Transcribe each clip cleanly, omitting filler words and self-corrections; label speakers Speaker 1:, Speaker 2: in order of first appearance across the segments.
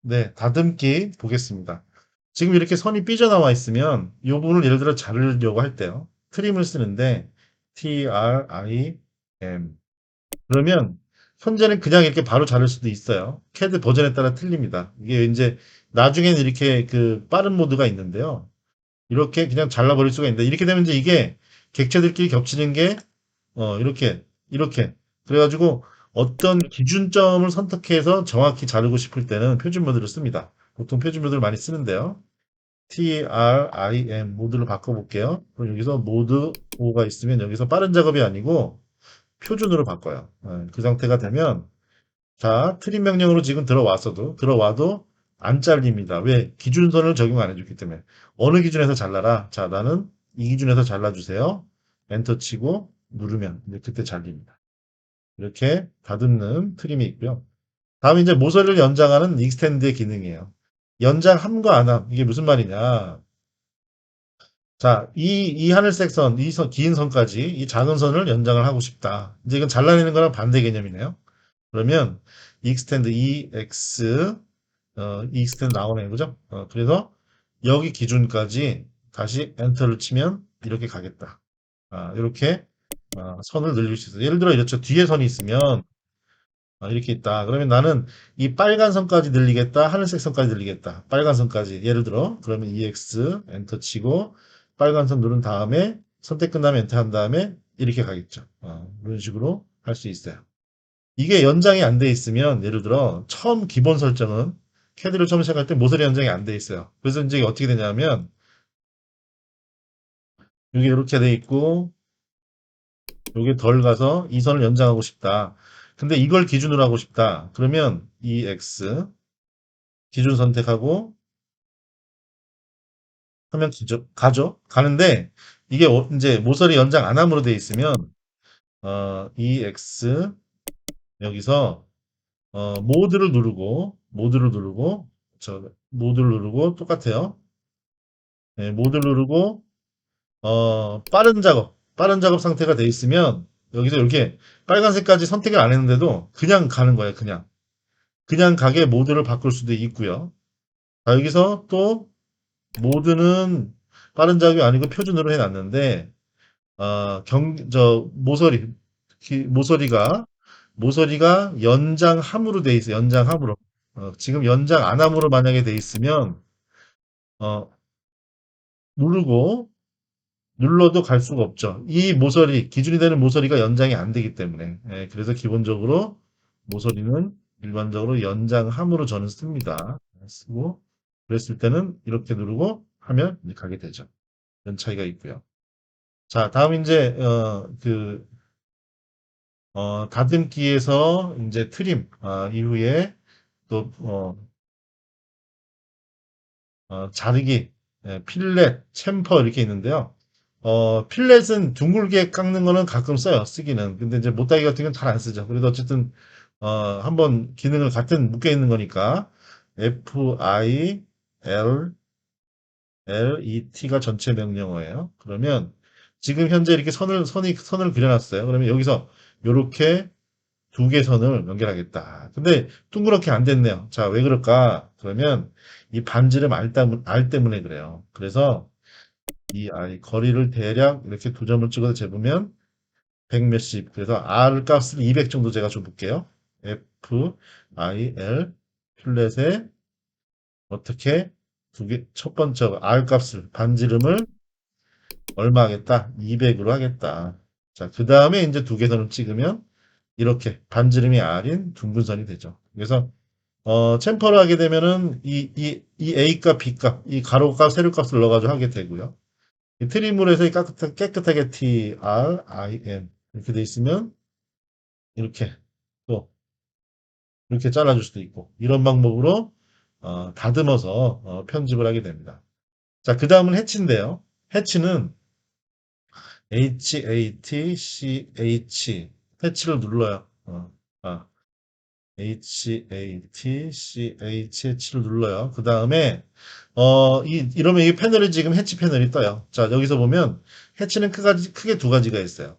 Speaker 1: 네, 다듬기 보겠습니다. 지금 이렇게 선이 삐져나와 있으면 이 부분을 예를 들어 자르려고 할 때요. 트림을 쓰는데 TRIM 그러면 현재는 그냥 이렇게 바로 자를 수도 있어요. CAD 버전에 따라 틀립니다. 이게 이제 나중에는 이렇게 그 빠른 모드가 있는데요. 이렇게 그냥 잘라버릴 수가 있는데 이렇게 되면 이제 이게 객체들끼리 겹치는 게 이렇게 그래가지고 어떤 기준점을 선택해서 정확히 자르고 싶을 때는 표준 모드를 씁니다. 보통 표준 모드를 많이 쓰는데요. TRIM 모드로 바꿔볼게요. 그럼 여기서 모드 5가 있으면 여기서 빠른 작업이 아니고 표준으로 바꿔요. 그 상태가 되면 자 트림 명령으로 지금 들어와도 안 잘립니다. 왜? 기준선을 적용 안 해줬기 때문에. 어느 기준에서 잘라라? 자 나는 이 기준에서 잘라주세요. 엔터 치고 누르면 이제 그때 잘립니다. 이렇게 다듬는 트림이 있고요. 다음 이제 모서리를 연장하는 익스텐드의 기능이에요. 연장함과 안함 이게 무슨 말이냐? 자, 이 하늘색 선, 긴 선까지 이 작은 선을 연장을 하고 싶다. 이제 이건 잘라내는 거랑 반대 개념이네요. 그러면 extend extend 나오네요. 그죠? 그래서 여기 기준까지 다시 엔터를 치면 이렇게 가겠다. 이렇게 선을 늘릴 수 있어요. 예를 들어 이렇죠. 뒤에 선이 있으면 이렇게 있다. 그러면 나는 이 빨간 선까지 늘리겠다. 하늘색 선까지 늘리겠다. 빨간 선까지. 예를 들어 그러면 EX 엔터 치고 빨간 선 누른 다음에 선택 끝나면 엔터 한 다음에 이렇게 가겠죠. 이런 식으로 할 수 있어요. 이게 연장이 안 돼 있으면 예를 들어 처음 기본 설정은 캐드를 처음 시작할 때 모서리 연장이 안 돼 있어요. 그래서 이제 어떻게 되냐면 이게 이렇게 돼 있고 이게 덜 가서 이 선을 연장하고 싶다. 근데 이걸 기준으로 하고 싶다. 그러면 EX 기준 선택하고 하면 가죠. 가는데 이게 이제 모서리 연장 안함으로 돼 있으면 EX 여기서 모드를 누르고 똑같아요. 네, 모드를 누르고 빠른 작업 상태가 돼 있으면 여기서 이렇게 빨간색까지 선택을 안 했는데도 그냥 가는 거예요. 그냥 가게 모드를 바꿀 수도 있고요. 자, 여기서 또 모드는 빠른 작업이 아니고 표준으로 해놨는데 모서리가 연장함으로 돼 있어요. 연장함으로. 지금 연장 안함으로 만약에 돼 있으면 어, 누르고 눌러도 갈 수가 없죠. 기준이 되는 모서리가 연장이 안 되기 때문에. 그래서 기본적으로 모서리는 일반적으로 연장함으로 저는 씁니다. 쓰고, 그랬을 때는 이렇게 누르고 하면 이제 가게 되죠. 이런 차이가 있고요. 자, 다음 이제, 다듬기에서 이제 트림, 이후에 또, 자르기, 필렛, 챔퍼 이렇게 있는데요. 필렛은 둥글게 깎는 거는 가끔 써요. 쓰기는. 근데 이제 못따기 같은 건 잘 안 쓰죠. 그래도 어쨌든 한번 기능을 같은 묶여 있는 거니까 FILLET가 전체 명령어예요. 그러면 지금 현재 이렇게 선을 그려놨어요. 그러면 여기서 이렇게 두 개 선을 연결하겠다. 근데 둥그렇게 안 됐네요. 자, 왜 그럴까? 그러면 이 반지름 R 때문에 그래요. 그래서 이 거리를 대략 이렇게 두 점을 찍어서 재보면 100 몇십. 그래서 R 값을 200 정도 제가 줘볼게요. FIL 플랫에 어떻게 첫 번째 R 값을 반지름을 얼마 하겠다? 200으로 하겠다. 자, 그 다음에 이제 두 개 선을 찍으면 이렇게 반지름이 R인 둥근 선이 되죠. 그래서 챔퍼를 하게 되면은 이 A 값, B 값, 이 가로 값, 세로 값을 넣어가지고 하게 되고요. 이 트림으로 해서 깨끗하게 TRIM 이렇게 돼 있으면 이렇게 또 이렇게 잘라줄 수도 있고 이런 방법으로 다듬어서 편집을 하게 됩니다. 자, 그 다음은 해치인데요. 해치는 HATCH 해치를 눌러요. 아, HATCH를 눌러요. 그 다음에 이러면 이 패널이 지금 해치 패널이 떠요. 자, 여기서 보면 해치는 크게 두 가지가 있어요.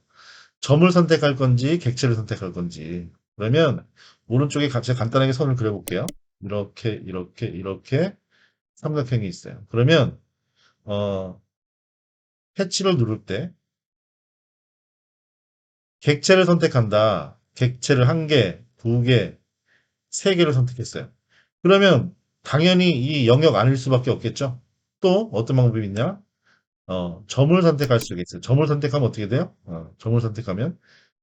Speaker 1: 점을 선택할 건지 객체를 선택할 건지. 그러면 오른쪽에 제가 간단하게 선을 그려볼게요. 이렇게 삼각형이 있어요. 그러면 어, 해치를 누를 때 객체를 선택한다. 객체를 한 개, 두 개, 세 개를 선택했어요. 그러면 당연히 이 영역 아닐 수밖에 없겠죠. 또 어떤 방법이 있냐? 점을 선택할 수 있겠어요. 점을 선택하면 어떻게 돼요? 점을 선택하면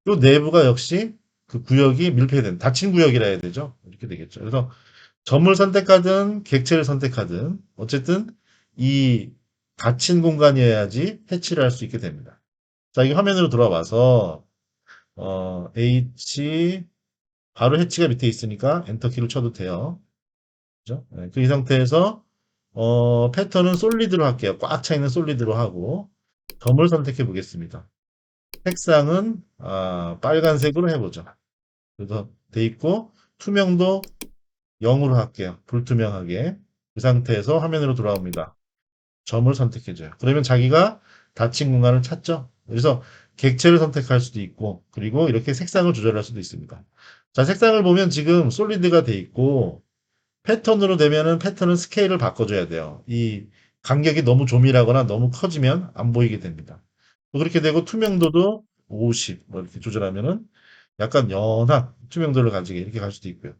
Speaker 1: 또 내부가 역시 그 구역이 밀폐된 닫힌 구역이라 해야 되죠. 이렇게 되겠죠. 그래서 점을 선택하든 객체를 선택하든 어쨌든 이 닫힌 공간이어야지 해치를 할 수 있게 됩니다. 자, 이 화면으로 돌아와서 H 바로 해치가 밑에 있으니까 엔터 키를 쳐도 돼요. 그죠? 네, 그이 상태에서 패턴은 솔리드로 할게요. 꽉 차 있는 솔리드로 하고 점을 선택해 보겠습니다. 색상은 빨간색으로 해보죠. 그래서 돼 있고 투명도 0으로 할게요. 불투명하게. 그 상태에서 화면으로 돌아옵니다. 점을 선택해줘요. 그러면 자기가 닫힌 공간을 찾죠. 그래서 객체를 선택할 수도 있고 그리고 이렇게 색상을 조절할 수도 있습니다. 자, 색상을 보면 지금 솔리드가 돼 있고 패턴으로 되면은 패턴은 스케일을 바꿔줘야 돼요. 이 간격이 너무 조밀하거나 너무 커지면 안 보이게 됩니다. 그렇게 되고 투명도도 50, 뭐 이렇게 조절하면은 약간 연한 투명도를 가지게 이렇게 갈 수도 있고요.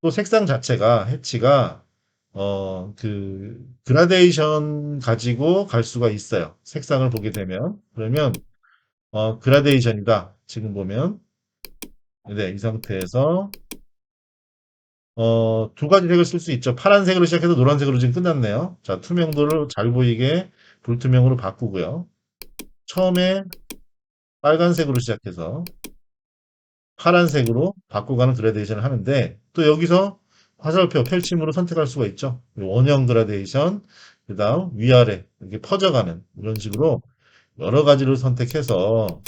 Speaker 1: 또 색상 자체가 해치가 그라데이션 가지고 갈 수가 있어요. 색상을 보게 되면 그러면 그라데이션이다. 지금 보면 네, 이 상태에서 두 가지 색을 쓸 수 있죠. 파란색으로 시작해서 노란색으로 지금 끝났네요. 자, 투명도를 잘 보이게 불투명으로 바꾸고요. 처음에 빨간색으로 시작해서 파란색으로 바꿔가는 그라데이션을 하는데 또 여기서 화살표 펼침으로 선택할 수가 있죠. 원형 그라데이션, 그 다음 위아래 이렇게 퍼져가는 이런 식으로 여러 가지를 선택해서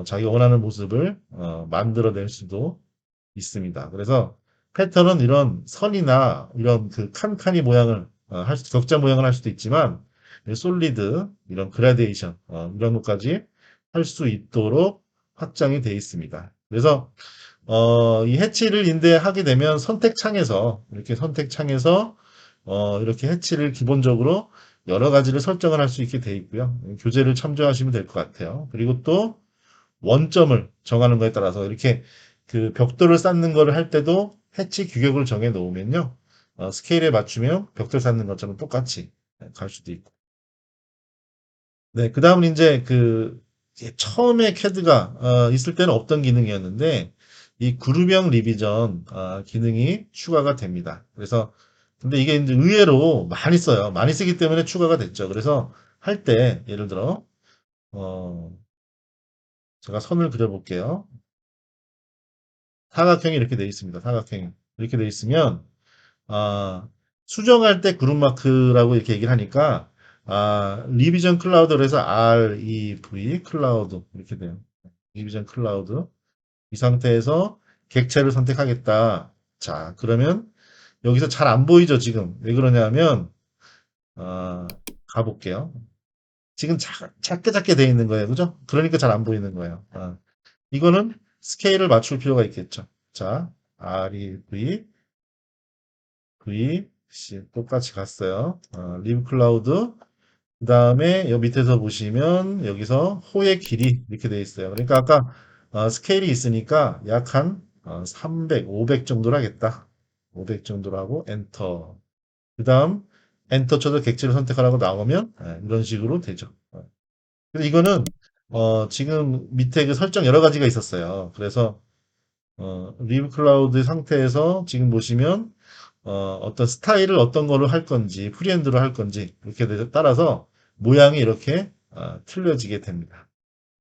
Speaker 1: 자기가 원하는 모습을 만들어낼 수도 있습니다. 그래서 패턴은 이런 선이나 이런 그 칸칸이 모양을 격자 모양을 할 수도 있지만 솔리드 이런 그라데이션 이런 것까지 할 수 있도록 확장이 되어 있습니다. 그래서 이 해치를 인대하게 되면 선택창에서 이렇게 선택창에서 이렇게 해치를 기본적으로 여러 가지를 설정을 할 수 있게 되어 있고요. 교재를 참조하시면 될 것 같아요. 그리고 또 원점을 정하는 거에 따라서 이렇게 그 벽돌을 쌓는 거를 할 때도 해치 규격을 정해 놓으면요. 스케일에 맞추면 벽돌 쌓는 것처럼 똑같이 갈 수도 있고. 네, 그 다음은 이제 처음에 캐드가 있을 때는 없던 기능이었는데 이 그룹형 리비전 기능이 추가가 됩니다. 그래서 근데 이게 이제 의외로 많이 써요. 많이 쓰기 때문에 추가가 됐죠. 그래서 할 때 예를 들어 어, 제가 선을 그려볼게요. 사각형이 이렇게 되어 있습니다. 사각형이 이렇게 되어 있으면 아, 수정할 때 그룹 마크라고 이렇게 얘기를 하니까 리비전 클라우드 그래서 REV 클라우드 이렇게 돼요. 리비전 클라우드 이 상태에서 객체를 선택하겠다. 자, 그러면 여기서 잘 안 보이죠, 지금. 왜 그러냐면 아, 가볼게요. 지금 작게 작게 되어 있는 거예요. 그죠? 그러니까 잘 안 보이는 거예요. 이거는 스케일을 맞출 필요가 있겠죠. 자, REV C 똑같이 갔어요. 리브 클라우드. 그 다음에 여기 밑에서 보시면 여기서 호의 길이 이렇게 되어 있어요. 그러니까 아까 스케일이 있으니까 약 한 300, 500 정도로 하겠다. 500 정도로 하고 엔터. 그 다음 엔터 쳐서 객지를 선택하라고 나오면 이런 식으로 되죠. 그래서 이거는 지금 밑에 그 설정 여러 가지가 있었어요. 그래서 리브 클라우드 상태에서 지금 보시면 어떤 스타일을 어떤 걸로 할 건지 프리핸드로 할 건지 이렇게 따라서 모양이 이렇게 틀려지게 됩니다.